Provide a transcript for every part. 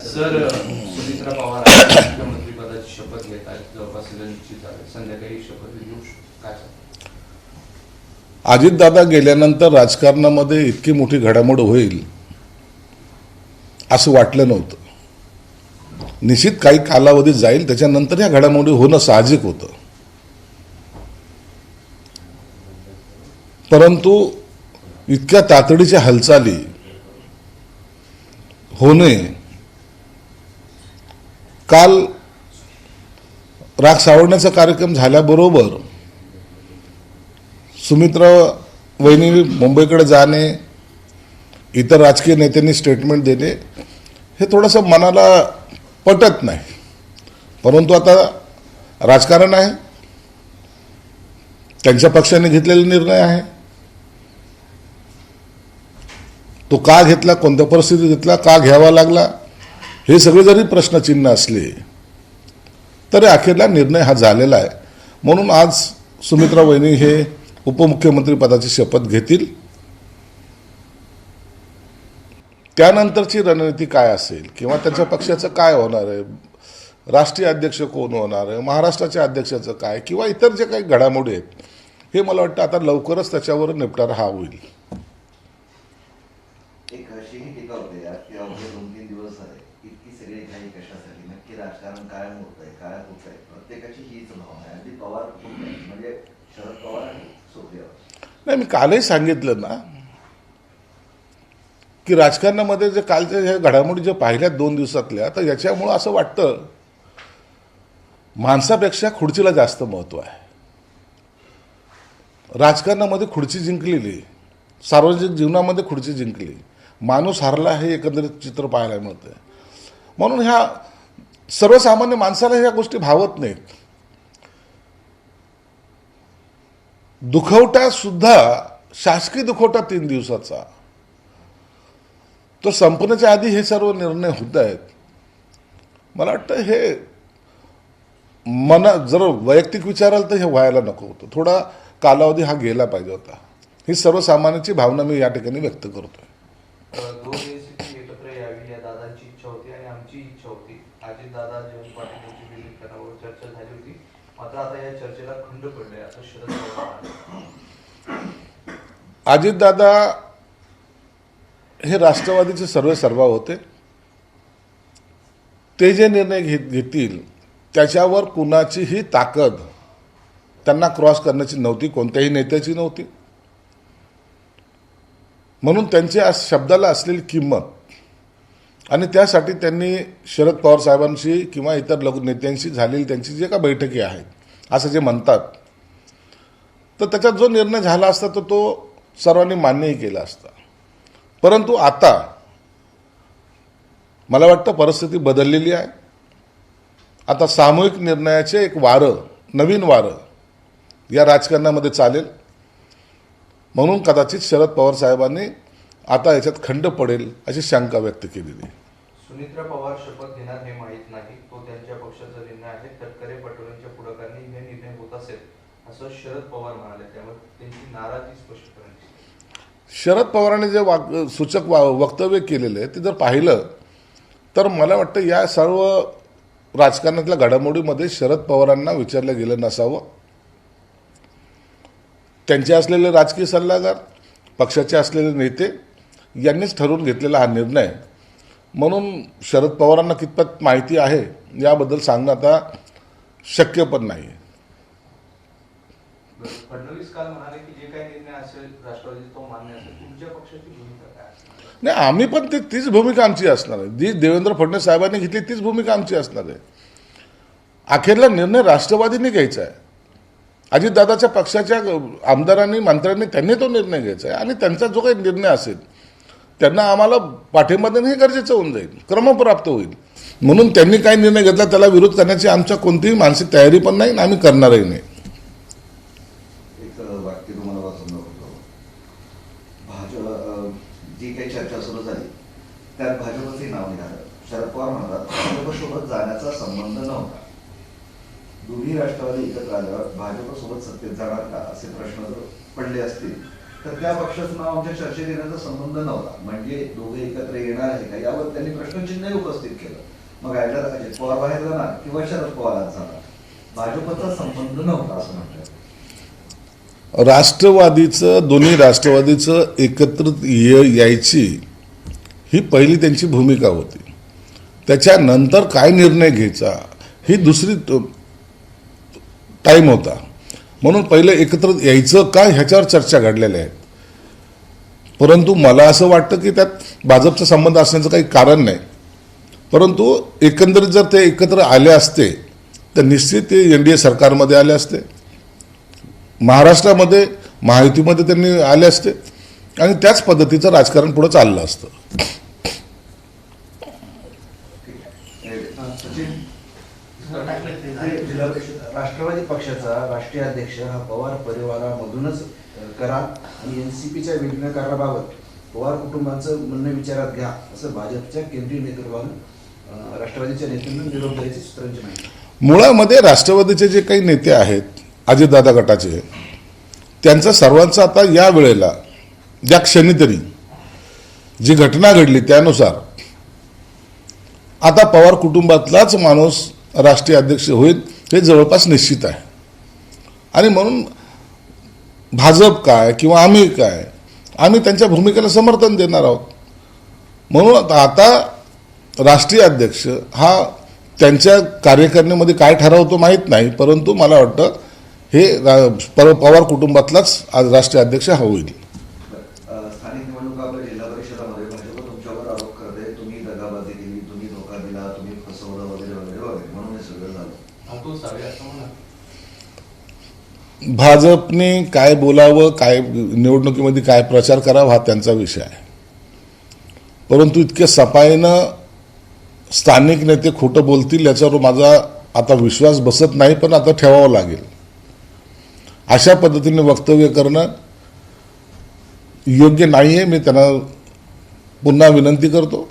Sir, Sumitra Pawar मुख्यमंत्री पदाची शपथ घेत आहेत, जवळपास निश्चित आहे, संध्याकाळी शपथ घेऊ काय? अजितदादा गेल्यानंतर राजकारणामध्ये इतकी मोठी घडामोड होईल असं वाटलं नव्हतं. निश्चित काही कालावधी जाईल, त्याच्यानंतर या घडामोडी होणं साहजिक होतं. परंतु इतक्या तातडीच्या हालचाली होणे, काल राग सावरण्याचा कार्यक्रम झाल्याबरोबर सुमित्रा वहिनी मुंबईकडे जाणे, इतर राजकीय नेत्यांनी स्टेटमेंट देणे, हे थोडंसं मनाला पटत नाही. परंतु आता राजकारण आहे, त्यांच्या पक्षाने घेतलेला निर्णय आहे. तो का घेतला, कोणत्या परिस्थितीत घेतला, का घ्यावा लागला, हे सगळे जरी प्रश्नचिन्ह असले तरी अखेरला निर्णय हा झालेला आहे. म्हणून आज सुमित्रा वहिनी हे उपमुख्यमंत्री पदाची शपथ घेतील. त्यानंतरची रणनीती काय असेल किंवा त्यांच्या पक्षाचं काय होणार आहे, राष्ट्रीय अध्यक्ष कोण होणार आहे, महाराष्ट्राच्या अध्यक्षाचं काय, किंवा इतर जे काही घडामोडी आहेत, हे मला वाटतं आता लवकरच त्याच्यावर निपटारा हा होईल. एक अशीही टीका होते यार की अवघे 2-3 दिवस झाले इतकी सगळी घाई कशासाठी, नक्की राजकारण काय होत आहे, काय होत आहे, प्रत्येकाची हीच भावना आहे. अगदी पवार म्हणजे शरद पवार आणि सुप्रिया. नाही, मी कालही सांगितलं ना की राजकारणामध्ये जे कालच्या ह्या घडामोडी ज्या पाहिल्यात 2 दिवसातल्या, तर याच्यामुळं असं वाटतं माणसापेक्षा खुर्चीला जास्त महत्व आहे. राजकारणामध्ये खुर्ची जिंकलेली, सार्वजनिक जीवनामध्ये खुर्ची जिंकली, माणूस हरला हे एकंदरीत चित्र पाहायला मिळतंय. म्हणून ह्या सर्वसामान्य माणसाला ह्या गोष्टी भावत नाहीत. दुखवटा सुद्धा शासकीय दुखवटा 3 दिवसाचा, तो संपण्याच्या आधी हे सर्व निर्णय होत आहेत. मला वाटतं हे जर वैयक्तिक विचाराल तर हे व्हायला नको होतं. थोडा कालावधी हा गेला पाहिजे होता. ही सर्वसामान्याची भावना मी या ठिकाणी व्यक्त करतोय. 2 एसीपी एकत्र यावी या दादांची इच्छा होती आणि आमची इच्छा होती. अजितदादा जयंत पाटील यांची विलीनीकरणावर चर्चा झाली होती, मात्र आता या चर्चेला खंड पडले असं शरद पवार म्हणाले. अजितदादा हे राष्ट्रवादीचे सर्वेसर्वा होते. ते जे निर्णय घेतील त्याच्यावर कुणाचीही ताकद त्यांना क्रॉस करण्याची नव्हती, कोणत्याही नेत्याची नव्हती. म्हणून त्यांच्या शब्दाला असलेली किंमत आणि त्यासाठी त्यांनी शरद पवार साहेबांशी किंवा इतर नेत्यांशी झालेली त्यांची जे का बैठकी आहेत असं जे म्हणतात, तर त्याच्यात जो निर्णय झाला असता तर तो सर्वांनी मान्यही केला असता. परंतु आता मला वाटतं परिस्थिती बदललेली आहे. आता सामूहिक निर्णयाचे एक वारं, नवीन वारं या राजकारणामध्ये चालेल. म्हणून कदाचित शरद पवार साहेबांनी आता याच्यात खंड पडेल अशी शंका व्यक्त केलेली. सुमित्रा पवार शपथ घेणार हे माहीत नाही, तो त्यांच्या पक्षाचा निर्णय आहे. तटकरे पटोलेंच्या पुढाकाराने हे निर्णय होत असेल असं शरद पवार म्हणाले. त्यामुळे त्यांची नाराजी स्पष्ट करण्याची. शरद पवारांनी जे सूचक वक्तव्य केलेलं आहे ते जर पाहिलं तर मला वाटतं या सर्व राजकारणातल्या घडामोडीमध्ये शरद पवारांना विचारलं गेलं नसावं. त्यांचे असलेले राजकीय सल्लागार, पक्षाचे असलेले नेते यांनीच ठरवून घेतलेला हा निर्णय. म्हणून शरद पवारांना कितपत माहिती आहे याबद्दल सांगणं आता शक्य पण नाही. फडणवीस काल म्हणाले की जे काही निर्णय असेल राष्ट्रवादी तो मान्य असेल. तुमच्या पक्षाची भूमिका काय असणार? नाही, आम्ही पण तीच भूमिका आमची असणार आहे. जी देवेंद्र फडणवीस साहेबांनी घेतली तीच भूमिका आमची असणार आहे. अखेरला निर्णय राष्ट्रवादीने घ्यायचा आहे. अजितदादाच्या पक्षाच्या आमदारांनी, मंत्र्यांनी त्यांनी तो निर्णय घ्यायचा आहे आणि त्यांचा जो काही निर्णय असेल त्यांना आम्हाला पाठिंबा देणं हे गरजेचं होऊन जाईल, क्रमप्राप्त होईल. म्हणून त्यांनी काय निर्णय घेतला त्याला विरोध करण्याची आमच्या कोणतीही मानसिक तयारी पण नाही आणि आम्ही करणारही नाही. एक वाक्य तुम्हाला वाचून दाखवतो. जी काही चर्चा सुरू झाली त्यात भाजपचंही नाव निघालं. शरद पवार म्हणतात भाजपसोबत जाण्याचा संबंध नव्हता. दोन्ही राष्ट्रवादी एकत्र आल्यावर भाजपसोबत सत्तेत जाणार का असे प्रश्न जर पडले असतील तर त्या पक्षाचं नाव आमच्या चर्चेत येण्याचा संबंध नव्हता. म्हणजे दोघे एकत्र येणार आहे का यावर त्यांनी प्रश्नचिन्ह उपस्थित केलं. मग आयडर अजित पवार बाहेर जाणार किंवा शरद पवार आत जाणार, भाजपचा संबंध नव्हता असं म्हणतात. राष्ट्रवादीचं, दोन्ही राष्ट्रवादीचं एकत्रित यायची ही पहिली त्यांची भूमिका होती. त्याच्यानंतर काय निर्णय घ्यायचा ही दुसरी टाईम होता. म्हणून पहिले एकत्र यायचं का ह्याच्यावर चर्चा घडलेल्या आहेत. परंतु मला असं वाटतं की त्यात भाजपचा संबंध असण्याचं काही कारण नाही. परंतु एकंदरीत जर ते एकत्र आले असते तर निश्चित ते NDA सरकारमध्ये आले असते, महाराष्ट्रामध्ये महायुतीमध्ये त्यांनी आले असते आणि त्याच पद्धतीचं राजकारण पुढे चाललं असतं. राष्ट्रवादी पक्षाचा राष्ट्रीय अध्यक्ष हा पवार परिवारामधूनच करा आणि NCPच्या विलीनीकरणाबाबत पवार कुटुंबाचं म्हणणं विचारात घ्या असं भाजपच्या केंद्रीय नेतृत्वानं राष्ट्रवादीच्या नेत्यांना निरोप द्यायची सूत्रांची माहिती. मुळामध्ये राष्ट्रवादीचे जे काही नेते आहेत अजितदादा गटाचे, त्यांचा सर्वांचा आता या वेळेला या क्षणी तरी जी घटना घडली त्यानुसार आता पवार कुटुंबातलाच माणूस राष्ट्रीय अध्यक्ष होईल हे जवळपास निश्चित आहे. आणि म्हणून भाजप काय किंवा आम्ही काय, आम्ही त्यांच्या भूमिकेला समर्थन देणार आहोत. म्हणून आता राष्ट्रीय अध्यक्ष हा त्यांच्या कार्यकारिणीमध्ये काय ठरवतो माहीत नाही, परंतु मला वाटतं हे पवार कुटुंबातलाच आज राष्ट्रीय अध्यक्ष हा होईल. स्थानिक निवडणुका आपल्या जिल्हा परिषदामध्ये भाजप तुमच्यावर आरोप करते, तुम्ही दगाबाजी केली, तुम्ही धोका दिला, तुम्ही फसवलं वगैरे वगैरे वगैरे, म्हणून हे सगळं झालं. भाजपने काय बोलावं, काय निवडणुकीमध्ये काय प्रचार करावा हा त्यांचा विषय आहे. परंतु इतके सफाईनं स्थानिक नेते खोटं बोलतील याच्यावर माझा आता विश्वास बसत नाही, पण आता ठेवावं लागेल. अशा पद्धतीने वक्तव्य करणं योग्य नाही आहे. मी त्यांना पुन्हा विनंती करतो.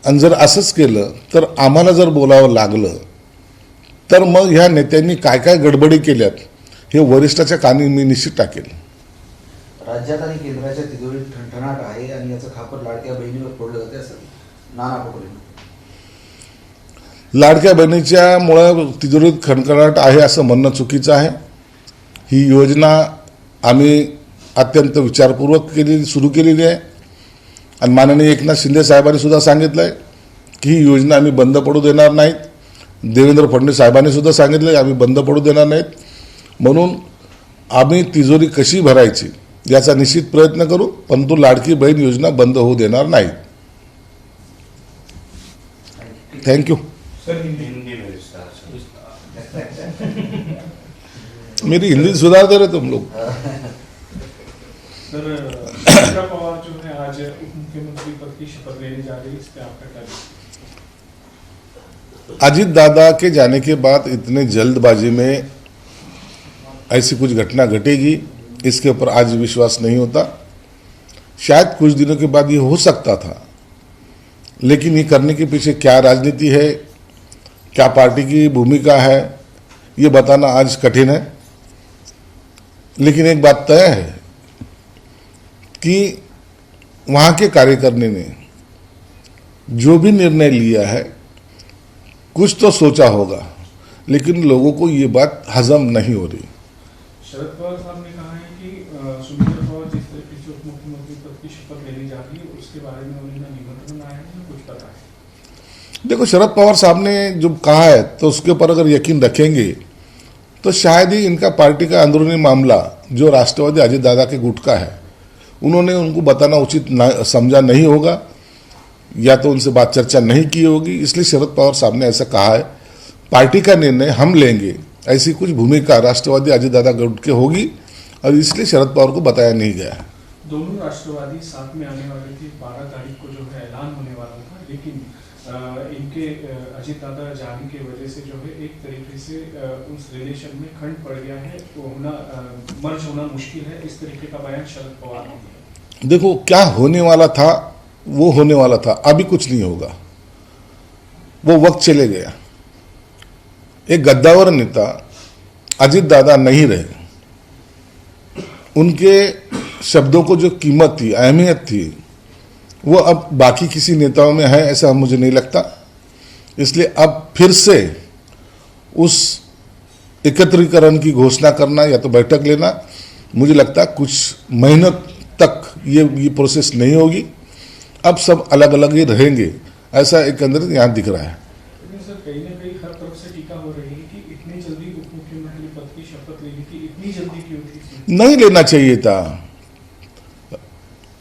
आणि जर असंच केलं तर आम्हाला जर बोलावं लागलं तर मग ह्या नेत्यांनी काय काय गडबडी केल्यात हे वरिष्ठाच्या कानी मी निश्चित टाकेल. राज्यात आणि केंद्राच्या तिजोरीत ठणठणाट आहे आणि याचं खापर लाडक्या बहिणीवर फोडलं जाते असं नाना पटोले. लाडक्या बहिणीच्या मुळे तिजोरीत खणखणाट आहे असं म्हणणं चुकीचं आहे. ही योजना आम्ही अत्यंत विचारपूर्वक सुरू केलेली आहे आणि माननीय एकनाथ शिंदे साहेबांनी सुद्धा सांगितलं आहे की ही योजना आम्ही बंद पडू देणार नाहीत. देवेंद्र फडणवीस साहेबांनी सुद्धा सांगितलं आम्ही बंद पडू देणार नाहीत. म्हणून आम्ही तिजोरी कशी भरायची याचा निश्चित प्रयत्न करू, परंतु लाडकी बहीण योजना बंद होऊ देणार नाही. थँक्यू. मेरी हिंदी सुधार दे रहे तुम लोग. सर, सुमित्रा पवार जो है आज उप मुख्यमंत्री पद की शपथ लेने जा रही है, इस पे आपका क्या? अजीत दादा के जाने के बाद इतने जल्दबाजी में ऐसी कुछ घटना घटेगी इसके ऊपर आज विश्वास नहीं होता. शायद कुछ दिनों के बाद ये हो सकता था, लेकिन ये करने के पीछे क्या राजनीति है, क्या पार्टी की भूमिका है, ये बताना आज कठिन है. लेकिन एक बात तय है कि वहाँ के कार्यकारिणी ने जो भी निर्णय लिया है कुछ तो सोचा होगा, लेकिन लोगों को ये बात हजम नहीं हो रही. शरद पवार साहब ने कहा है कि सुमित्रा पवार जिस तरीके से उप मुख्यमंत्री पद की शपथ लेने जा रही है उसके बारे में उन्हें निमंत्रण आया है ना कुछ पता है? देखो, शरद पवार साहब ने जो कहा है तो उसके ऊपर अगर यकीन रखेंगे तो शायद ही इनका पार्टी का अंदरूनी मामला जो राष्ट्रवादी अजित दादा के गुट का है उन्होंने उनको बताना उचित समझा नहीं होगा, या तो उनसे बात चर्चा नहीं की होगी. इसलिए शरद पवार साहब ने ऐसा कहा है. पार्टी का निर्णय हम लेंगे, ऐसी कुछ भूमिका राष्ट्रवादी अजित दादा गुट के होगी और इसलिए शरद पवार को बताया नहीं गया. दोनों राष्ट्रवादी साथ में आने वाले थे. 12 तारीख को जो है ऐलान होने वाला था, लेकिन इनके अजित दादा जाने की वजह से जो है एक तरीके से उस रिलेशन में खंड पड़ गया है, तो मर्ज होना मुश्किल है. इस तरीके का बयान शरद पवार ने दिया. देखो, क्या होने वाला था वो होने वाला था. अभी कुछ नहीं होगा, वो वक्त चले गया. एक गद्दावर नेता अजित दादा नहीं रहे. उनके शब्दों को जो कीमत थी, अहमियत थी, वो अब बाकी किसी नेताओं में है ऐसा मुझे नहीं लगता। इसलिए अब फिर से उस एकत्रीकरण की घोषणा करना या तो बैठक लेना, मुझे लगता है कुछ महीनों तक ये प्रोसेस नहीं होगी। अब सब अलग अलग ही रहेंगे, ऐसा एक अंदर यहाँ दिख रहा है। लेकिन सर कहीं ना कहीं हर तरफ से टीका हो रही है कि इतनी जल्दी उप मुख्यमंत्री पद की शपथ लेने की इतनी जल्दी क्यों थी? नहीं लेना चाहिए था।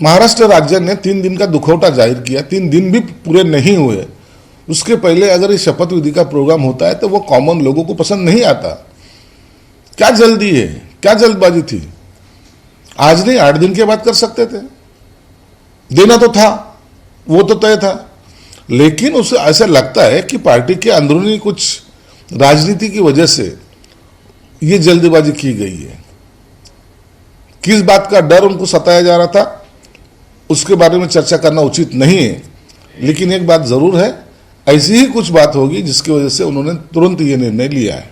महाराष्ट्र राज्य ने 3 दिन का दुखौटा जाहिर किया, 3 दिन भी पूरे नहीं हुए। उसके पहले अगर इस शपथ विधि का प्रोग्राम होता है तो वो कॉमन लोगों को पसंद नहीं आता। क्या जल्दी है, क्या जल्दबाजी थी? आज नहीं 8 दिन के बाद कर सकते थे, देना तो था, वो तो तय था। लेकिन उसे ऐसा लगता है कि पार्टी के अंदरूनी कुछ राजनीति की वजह से ये जल्दबाजी की गई है। किस बात का डर उनको सताया जा रहा था, उसके बारे में चर्चा करना उचित नहीं है। लेकिन एक बात जरूर है, ऐसी ही कुछ बात होगी जिसकी वजह से उन्होंने तुरंत ये निर्णय लिया है।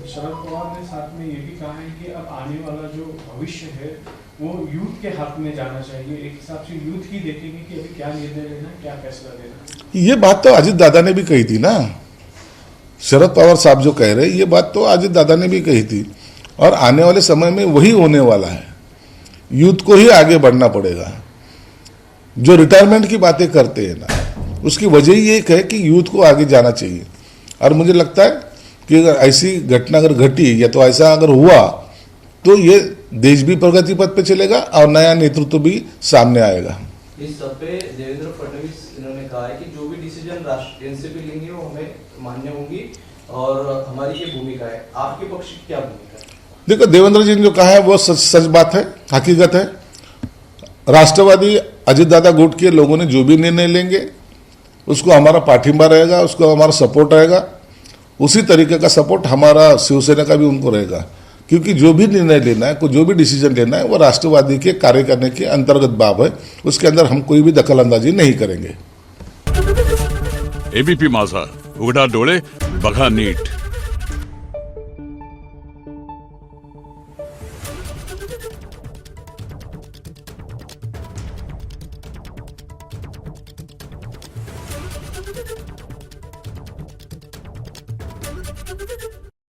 शरद पवार ने साथ में ये भी कहा है कि अब आने वाला जो भविष्य है वो यूथ के हाथ में जाना चाहिए। एक हिसाब से यूथ ही देखेंगे कि अभी क्या निर्णय लेना है, क्या फैसला लेना है। ये बात तो अजित दादा ने भी कही थी ना। शरद पवार साहब जो कह रहे हैं, ये बात तो अजित दादा ने भी कही थी, और आने वाले समय में वही होने वाला है। यूथ को ही आगे बढ़ना पड़ेगा। जो रिटायरमेंट की बातें करते हैं ना, उसकी वजह ही एक है कि यूथ को आगे जाना चाहिए। और मुझे लगता है कि अगर ऐसी घटना अगर घटी या तो ऐसा अगर हुआ तो ये देश भी प्रगति पथ पे चलेगा और नया नेतृत्व भी सामने आएगा। इस सब पे देवेंद्र फडणवीस इन्होंने कहा है कि जो भी डिसीजन राष्ट्र एनसीपी लेंगे वो हमें मान्य होंगी और हमारी ये भूमिका है। आपके पक्ष की क्या भूमिका है? देखो, देवेंद्र जी ने जो कहा है वो सच बात है, हकीकत है। राष्ट्रवादी अजित दादा गुट के लोगों ने जो भी निर्णय लेंगे उसको हमारा पाठिंबा रहेगा, उसको हमारा सपोर्ट रहेगा। उसी तरीके का सपोर्ट हमारा शिवसेना का भी उनको रहेगा, क्योंकि जो भी निर्णय लेना है, जो भी डिसीजन लेना है, वो राष्ट्रवादी के कार्य करने के अंतर्गत बाब है। उसके अंदर हम कोई भी दखल अंदाजी नहीं करेंगे। एबीपी माझा, उघडा डोळे बघा नीट।